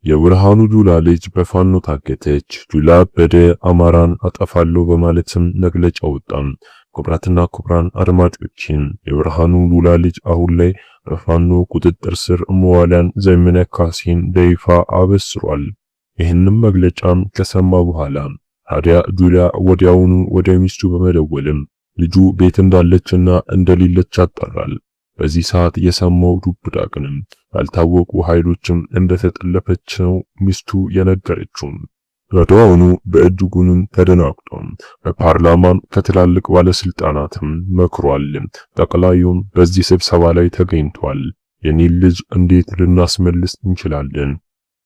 የብርሃኑ ጁላ ልጅ በፋኖ ታገተች። ጁላ በደ አማራን አጠፋለሁ በማለትም መግለጫ ወጣም። ክቡራትና ክቡራን አድማጮችን የብርሃኑ ጁላ ልጅ አሁን ላይ በፋኖ ቁጥጥር ስር መዋሏን ዘመነ ካሴን በይፋ አበስሯል። ይህንን መግለጫም ከሰማ በኋላ ታዲያ ጁላ ወዲያውኑ ወደ ሚስቱ በመደወልም ልጁ ቤት እንዳለችና እንደሌለች አጣራል። በዚህ ሰዓት የሰማው ዱብዳ ቅንም ያልታወቁ ኃይሎችም እንደተጠለፈች ነው ሚስቱ የነገረችው። ወዲያውኑ በእጅጉንም ተደናግጧል። በፓርላማም ከትላልቅ ባለስልጣናትም መክሯል። ጠቅላዩም በዚህ ስብሰባ ላይ ተገኝቷል። የኔን ልጅ እንዴት ልናስመልስ እንችላለን?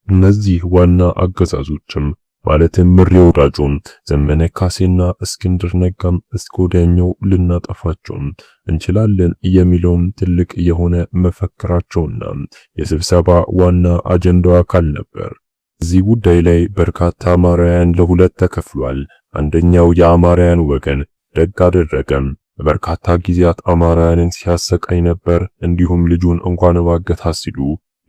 እነዚህ ዋና አገዛዞችም ማለትም ምሬ ወዳጆም ዘመነ ካሴና እስክንድር ነጋም እስከ ወዲያኛው ልናጠፋቸው እንችላለን የሚለውም ትልቅ የሆነ መፈክራቸውና የስብሰባ ዋና አጀንዳው አካል ነበር። እዚህ ጉዳይ ላይ በርካታ አማራውያን ለሁለት ተከፍሏል። አንደኛው የአማራውያን ወገን ደግ አደረገም፣ በርካታ ጊዜያት አማራውያንን ሲያሰቃይ ነበር፣ እንዲሁም ልጁን እንኳን ባገታ ሲሉ፣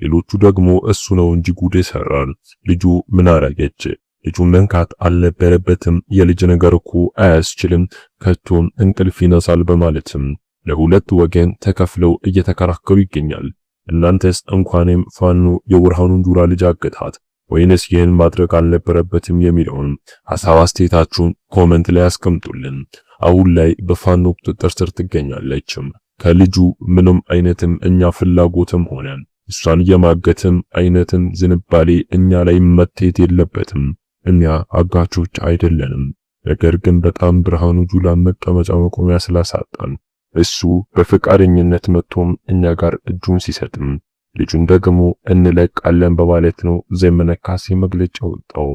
ሌሎቹ ደግሞ እሱ ነው እንጂ ጉድ ይሰራል፣ ልጁ ምን አረገች? ልጁን መንካት አልነበረበትም፣ የልጅ ነገር እኮ አያስችልም፣ ከቶም እንቅልፍ ይነሳል በማለትም ለሁለት ወገን ተከፍለው እየተከራከሩ ይገኛል። እናንተስ እንኳንም ፋኖ የብርሃኑን ጁላ ልጅ አገታት ወይንስ ይህን ማድረግ አልነበረበትም የሚለውን ሐሳብ አስተያየታችሁን ኮሜንት ላይ አስቀምጡልን። አሁን ላይ በፋኖ ቁጥጥር ስር ትገኛለች። ከልጁ ምንም አይነትም እኛ ፍላጎትም ሆነ እሷን የማገትም አይነትም ዝንባሌ እኛ ላይ መታየት የለበትም። እኛ አጋቾች አይደለንም። ነገር ግን በጣም ብርሃኑ ጁላ መቀመጫ መቆሚያ ስላሳጣን እሱ በፈቃደኝነት መጥቶም እኛ ጋር እጁን ሲሰጥም ልጁን ደግሞ እንለቃለን በማለት ነው ዘመነ ካሴ መግለጫ ወጣው።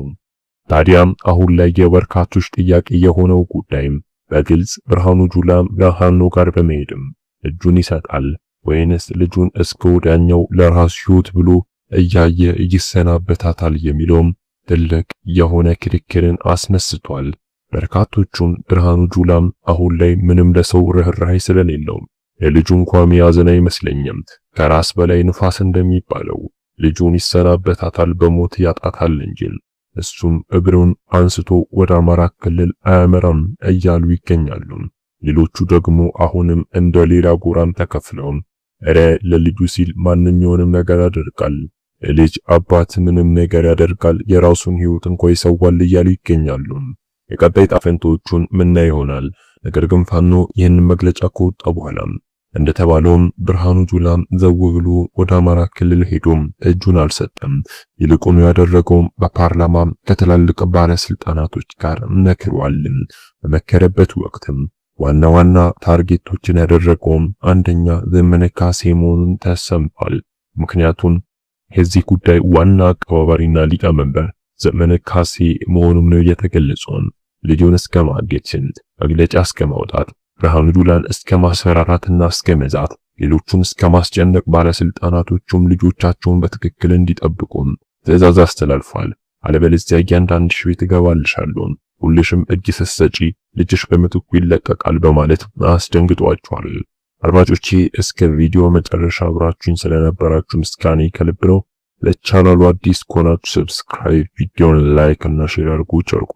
ታዲያም አሁን ላይ የበርካቶች ጥያቄ የሆነው ጉዳይም በግልጽ ብርሃኑ ጁላ ለፋኖ ጋር በመሄድም እጁን ይሰጣል ወይንስ ልጁን እስከ ወዲያኛው ለራሱ ሕይወት ብሎ እያየ ይሰናበታታል የሚለውም ትልቅ የሆነ ክርክርን አስነስቷል። በርካቶቹም ብርሃኑ ጁላም አሁን ላይ ምንም ለሰው ርህራሄ ስለሌለው የልጁ እንኳን ያዘነ አይመስለኝም። ከራስ በላይ ንፋስ እንደሚባለው ልጁን ይሰናበታታል፣ በሞት ያጣታል እንጂ እሱም እግሩን አንስቶ ወደ አማራ ክልል አያመራም እያሉ ይገኛሉ። ሌሎቹ ደግሞ አሁንም እንደ ሌላ ጎራም ተከፍለው እረ ለልጁ ሲል ማንኛውንም ነገር ያደርጋል፣ ልጅ አባት ምንም ነገር ያደርጋል፣ የራሱን ሕይወት እንኳን ይሰዋል እያሉ ይገኛሉ። የቀጣይ ጣፈንቶቹን ምን ይሆናል? ነገር ግን ፋኖ ይህን መግለጫ ከወጣ በኋላ እንደተባለውም ብርሃኑ ጁላ ዘው ብሎ ወደ አማራ ክልል ሄዶም እጁን አልሰጠም። ይልቁኑ ያደረገው በፓርላማ ከትላልቅ ባለስልጣናቶች ጋር መክሯል። በመከረበት ወቅትም ዋና ዋና ታርጌቶችን ያደረገው አንደኛ ዘመነ ካሴ መሆኑን ተሰምቷል። ምክንያቱም የዚህ ጉዳይ ዋና አቀባባሪና ሊቀመንበር ዘመነ ካሴ መሆኑን ነው የተገለጸው። ልጁን እስከ ማገትን መግለጫ እስከ ማውጣት ብርሃኑ ጁላን እስከ ማስፈራራትና እስከ መዛት ሌሎቹን እስከ ማስጨነቅ ባለስልጣናቶቹም ልጆቻቸውን በትክክል እንዲጠብቁም ትዕዛዝ አስተላልፏል። አለበለዚያ እያንዳንድሽ ቤት እገባልሻለሁ፣ ሁልሽም እጅ ስትሰጪ ልጅሽ በምትኩ ይለቀቃል በማለት አስደንግጧቸዋል። አድማጮቼ እስከ ቪዲዮ መጨረሻ አብራችሁኝ ስለነበራችሁ ምስጋና ከልብ ነው። ለቻናሉ አዲስ ከሆናችሁ ሰብስክራይብ፣ ቪዲዮን ላይክ እና ሼር አድርጉ። ጨርቁ